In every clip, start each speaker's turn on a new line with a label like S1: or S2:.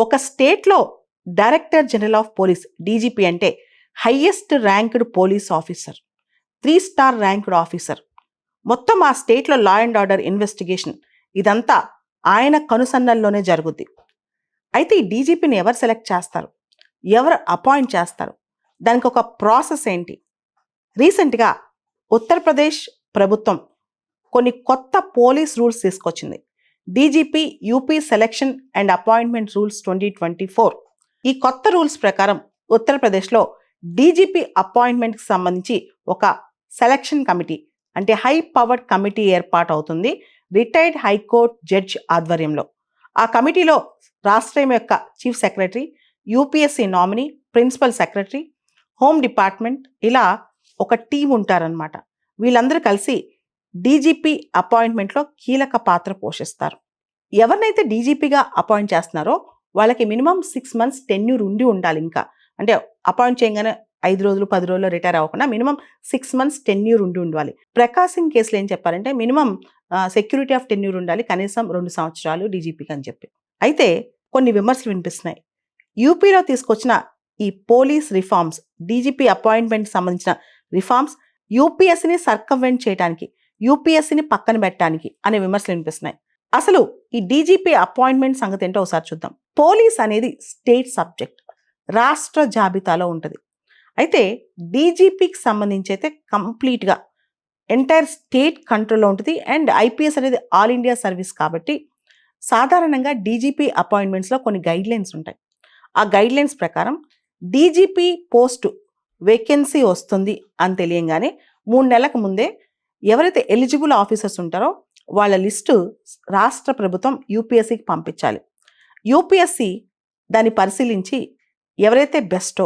S1: ఒక స్టేట్లో director general of police DGP అంటే highest ranked police officer, 3 star ranked officer. మొత్తం ఆ స్టేట్లో లా అండ్ ఆర్డర్ ఇన్వెస్టిగేషన్ ఇదంతా ఆయన కనుసన్నల్లోనే జరుగుద్ది. అయితే ఈ డీజీపీని ఎవరు సెలెక్ట్ చేస్తారు, ఎవరు అపాయింట్ చేస్తారు, దానికి ఒక ప్రాసెస్ ఏంటి? రీసెంట్గా ఉత్తరప్రదేశ్ ప్రభుత్వం కొన్ని కొత్త పోలీస్ రూల్స్ తీసుకొచ్చింది. DGP UP selection and appointment rules 2024. ఈ కొత్త రూల్స్ ప్రకారం ఉత్తరప్రదేశ్లో డీజీపీ అపాయింట్మెంట్కి సంబంధించి ఒక సెలక్షన్ కమిటీ అంటే హై పవర్డ్ కమిటీ ఏర్పాటు అవుతుంది రిటైర్డ్ హైకోర్టు జడ్జ్ ఆధ్వర్యంలో. ఆ కమిటీలో రాష్ట్రం యొక్క chief secretary, UPSC nominee, principal secretary, home department ఇలా ఒక టీం ఉంటారనమాట. వీళ్ళందరూ కలిసి డీజీపీ అపాయింట్మెంట్లో కీలక పాత్ర పోషిస్తారు. ఎవరినైతే డీజీపీగా అపాయింట్ చేస్తున్నారో వాళ్ళకి మినిమం 6 months టెన్యూర్ ఉండి ఉండాలి. ఇంకా అంటే అపాయింట్ చేయగానే 5 రోజులు 10 రోజుల్లో రిటైర్ అవ్వకుండా మినిమం 6 months టెన్యూర్ ఉండి ఉండాలి. ప్రకాశ్ సింగ్ కేసులో ఏం చెప్పారంటే మినిమం సెక్యూరిటీ ఆఫ్ టెన్యూర్ ఉండాలి, కనీసం 2 సంవత్సరాలు డీజీపీకి అని చెప్పి. అయితే కొన్ని విమర్శలు వినిపిస్తున్నాయి. యూపీలో తీసుకొచ్చిన ఈ పోలీస్ రిఫార్మ్స్, డీజీపీ అపాయింట్మెంట్కి సంబంధించిన రిఫార్మ్స్ యూపీఎస్సీని సర్కంవెంట్ చేయడానికి, యూపీఎస్సీని పక్కన పెట్టడానికి అనే విమర్శలు వినిపిస్తున్నాయి. అసలు ఈ డీజీపీ అపాయింట్మెంట్ సంగతి ఏంటో ఒకసారి చూద్దాం. పోలీస్ అనేది స్టేట్ సబ్జెక్ట్, రాష్ట్ర జాబితాలో ఉంటుంది. అయితే డీజీపీకి సంబంధించి అయితే కంప్లీట్గా ఎంటైర్ స్టేట్ కంట్రోల్లో ఉంటుంది. అండ్ ఐపీఎస్ అనేది ఆల్ ఇండియా సర్వీస్ కాబట్టి సాధారణంగా డీజీపీ అపాయింట్మెంట్స్లో కొన్ని గైడ్లైన్స్ ఉంటాయి. ఆ గైడ్లైన్స్ ప్రకారం డీజీపీ పోస్టు వేకెన్సీ వస్తుంది అని తెలియంగానే 3 నెలలకు ముందే ఎవరైతే ఎలిజిబుల్ ఆఫీసర్స్ ఉంటారో వాళ్ళ లిస్టు రాష్ట్ర ప్రభుత్వం యూపీఎస్సీకి పంపించాలి. యూపీఎస్సీ దాన్ని పరిశీలించి ఎవరైతే బెస్టో,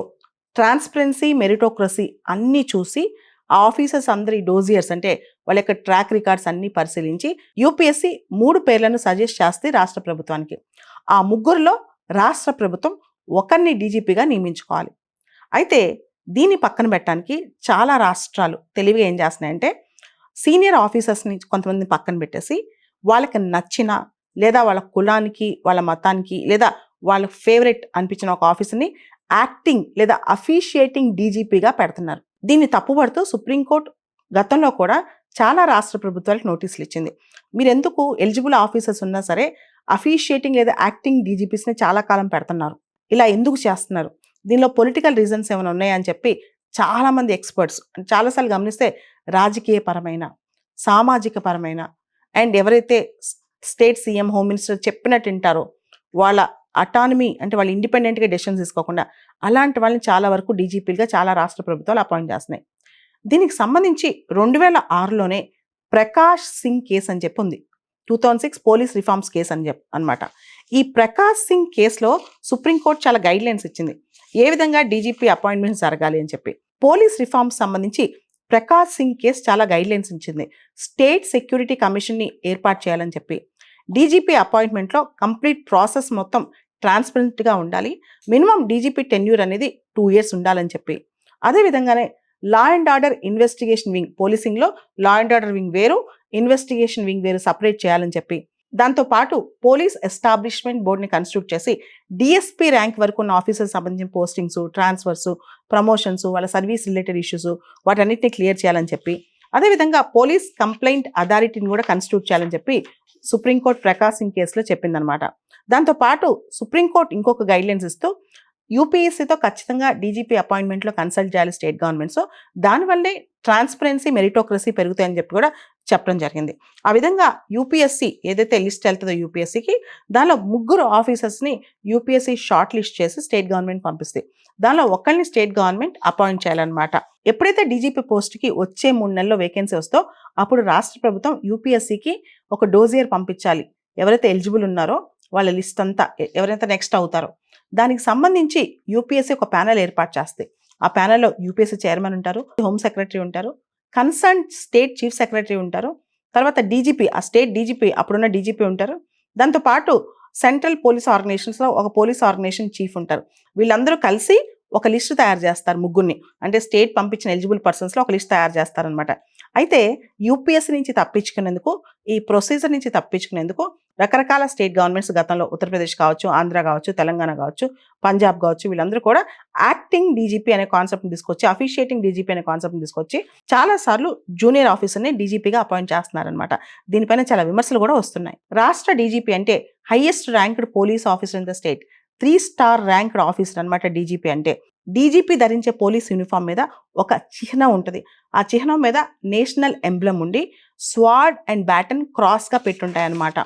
S1: ట్రాన్స్పరెన్సీ, మెరిటోక్రసీ అన్నీ చూసి ఆ ఆఫీసర్స్ అందరి డోజియర్స్ అంటే వాళ్ళ యొక్క ట్రాక్ రికార్డ్స్ అన్నీ పరిశీలించి యూపీఎస్సీ 3 పేర్లను సజెస్ట్ చేస్తే రాష్ట్ర ప్రభుత్వానికి. ఆ 3లో రాష్ట్ర ప్రభుత్వం ఒకరిని డీజీపీగా నియమించుకోవాలి. అయితే దీన్ని పక్కన పెట్టడానికి చాలా రాష్ట్రాలు తెలివిగా ఏం చేస్తున్నాయంటే సీనియర్ ఆఫీసర్స్ని కొంతమందిని పక్కన పెట్టేసి వాళ్ళకి నచ్చిన లేదా వాళ్ళ కులానికి, వాళ్ళ మతానికి లేదా వాళ్ళ ఫేవరెట్ అనిపించిన ఒక ఆఫీసర్ని యాక్టింగ్ లేదా అఫీషియేటింగ్ డీజీపీగా పెడుతున్నారు. దీన్ని తప్పుపడుతూ సుప్రీంకోర్టు గతంలో కూడా చాలా రాష్ట్ర ప్రభుత్వాలకు నోటీసులు ఇచ్చింది. మీరు ఎందుకు ఎలిజిబుల్ ఆఫీసర్స్ ఉన్నా సరే అఫీషియేటింగ్ లేదా యాక్టింగ్ డీజీపీస్ని చాలా కాలం పెడుతున్నారు, ఇలా ఎందుకు చేస్తున్నారు, దీనిలో పొలిటికల్ రీజన్స్ ఏమైనా ఉన్నాయని చెప్పి చాలామంది ఎక్స్పర్ట్స్ చాలాసార్లు గమనిస్తే రాజకీయపరమైన, సామాజిక పరమైన అండ్ ఎవరైతే స్టేట్ సీఎం, హోమ్ మినిస్టర్ చెప్పినట్టు వింటారో వాళ్ళ అటానమీ అంటే వాళ్ళు ఇండిపెండెంట్గా డెసిషన్స్ తీసుకోకుండా అలాంటి వాళ్ళని చాలా వరకు డీజీపీలుగా చాలా రాష్ట్ర ప్రభుత్వాలు అపాయింట్ చేస్తున్నాయి. దీనికి సంబంధించి 2006లోనే ప్రకాష్ సింగ్ కేసు అని చెప్పి ఉంది. 2006 పోలీస్ రిఫార్మ్స్ కేసు అని అనమాట. ఈ ప్రకాష్ సింగ్ కేసులో సుప్రీంకోర్టు చాలా గైడ్లైన్స్ ఇచ్చింది ఏ విధంగా డీజీపీ అపాయింట్మెంట్స్ జరగాలి అని చెప్పి. పోలీస్ రిఫార్మ్స్ సంబంధించి ప్రకాష్ సింగ్ కేసు చాలా గైడ్లైన్స్ ఇచ్చింది. స్టేట్ సెక్యూరిటీ కమిషన్ని ఏర్పాటు చేయాలని చెప్పి, డీజీపీ అపాయింట్మెంట్లో కంప్లీట్ ప్రాసెస్ మొత్తం ట్రాన్స్పరెంట్గా ఉండాలి, మినిమం డీజీపీ టెన్యూర్ అనేది 2 years ఉండాలని చెప్పి, అదేవిధంగానే law and order investigation wing, పోలీసింగ్లో లా అండ్ ఆర్డర్ వింగ్ వేరు, ఇన్వెస్టిగేషన్ వింగ్ వేరు సపరేట్ చేయాలని చెప్పి, దాంతోపాటు పోలీస్ ఎస్టాబ్లిష్మెంట్ బోర్డుని కన్స్టిట్యూట్ చేసి డిఎస్పీ ర్యాంక్ వరకు ఉన్న ఆఫీసర్స్ సంబంధించిన పోస్టింగ్స్, ట్రాన్స్ఫర్స్, ప్రమోషన్స్, వాళ్ళ సర్వీస్ రిలేటెడ్ ఇష్యూస్ వాటన్నిటిని క్లియర్ చేయాలని చెప్పి, అదేవిధంగా పోలీస్ కంప్లైంట్ అథారిటీని కూడా కన్స్టిట్యూట్ చేయాలని చెప్పి సుప్రీంకోర్టు ప్రకాష్ సింగ్ కేసులో చెప్పిందనమాట. దాంతోపాటు సుప్రీంకోర్టు ఇంకొక గైడ్లైన్స్ ఇస్తూ యూపీఎస్సీతో ఖచ్చితంగా డీజీపీ అపాయింట్మెంట్లో కన్సల్ట్ చేయాలి స్టేట్ గవర్నమెంట్. సో దానివల్లే ట్రాన్స్పరెన్సీ, మెరిటోక్రసీ పెరుగుతాయని చెప్పి కూడా చెప్పడం జరిగింది. ఆ విధంగా యూపీఎస్సీ ఏదైతే లిస్ట్ వెళ్తుందో యూపీఎస్సీకి, దానిలో 3 ఆఫీసర్స్ని యూపీఎస్సీ షార్ట్ లిస్ట్ చేసి స్టేట్ గవర్నమెంట్ పంపిస్తుంది. దానిలో ఒకరిని స్టేట్ గవర్నమెంట్ అపాయింట్ చేయాలన్నమాట. ఎప్పుడైతే డీజీపీ పోస్ట్కి వచ్చే 3 నెలల్లో వేకెన్సీ వస్తో అప్పుడు రాష్ట్ర ప్రభుత్వం యూపీఎస్సీకి ఒక డోజియర్ పంపించాలి. ఎవరైతే ఎలిజిబుల్ ఉన్నారో వాళ్ళ లిస్ట్ అంతా ఎవరైతే నెక్స్ట్ అవుతారో దానికి సంబంధించి యూపీఎస్సీ ఒక ప్యానెల్ ఏర్పాటు చేస్తే ఆ ప్యానెల్లో యూపీఎస్సీ చైర్మన్ ఉంటారు, హోమ్ సెక్రటరీ ఉంటారు, కన్సర్న్ స్టేట్ చీఫ్ సెక్రటరీ ఉంటారు, తర్వాత డీజీపీ, ఆ స్టేట్ డీజీపీ అప్పుడున్న డీజీపీ ఉంటారు, దాంతోపాటు సెంట్రల్ పోలీస్ ఆర్గనైజేషన్స్లో ఒక పోలీస్ ఆర్గనైజేషన్ చీఫ్ ఉంటారు. వీళ్ళందరూ కలిసి ఒక లిస్ట్ తయారు చేస్తారు ముగ్గురిని. అంటే స్టేట్ పంపించిన ఎలిజిబుల్ పర్సన్స్‌లో ఒక లిస్ట్ తయారు చేస్తారనమాట. అయితే యూపీఎస్సీ నుంచి తప్పించుకునేందుకు, ఈ ప్రొసీజర్ నుంచి తప్పించుకునేందుకు రకరకాల స్టేట్ గవర్నమెంట్స్ గతంలో ఉత్తరప్రదేశ్ కావచ్చు, ఆంధ్ర కావచ్చు, తెలంగాణ కావచ్చు, పంజాబ్ కావచ్చు, వీళ్ళందరూ కూడా యాక్టింగ్ డీజీపీ అనే కాన్సెప్ట్‌ని తీసుకొచ్చి, అఫిషియేటింగ్ డీజీపీ అనే కాన్సెప్ట్‌ని తీసుకొచ్చి చాలా సార్లు జూనియర్ ఆఫీసర్‌ని డీజీపీగా అపాయింట్ చేస్తున్నారనమాట. దీనిపైన చాలా విమర్శలు కూడా వస్తున్నాయి. రాష్ట్ర డీజీపీ అంటే highest ranked police officer in the state. 3 star ranked officer అనమాట డీజీపీ అంటే. డీజీపీ ధరించే పోలీస్ యూనిఫామ్ మీద ఒక చిహ్నం ఉంటది. ఆ చిహ్నం మీద నేషనల్ ఎంబ్లమ్ ఉండి స్వార్డ్ అండ్ బ్యాటన్ క్రాస్‌గా పెట్టుంటాయన్నమాట.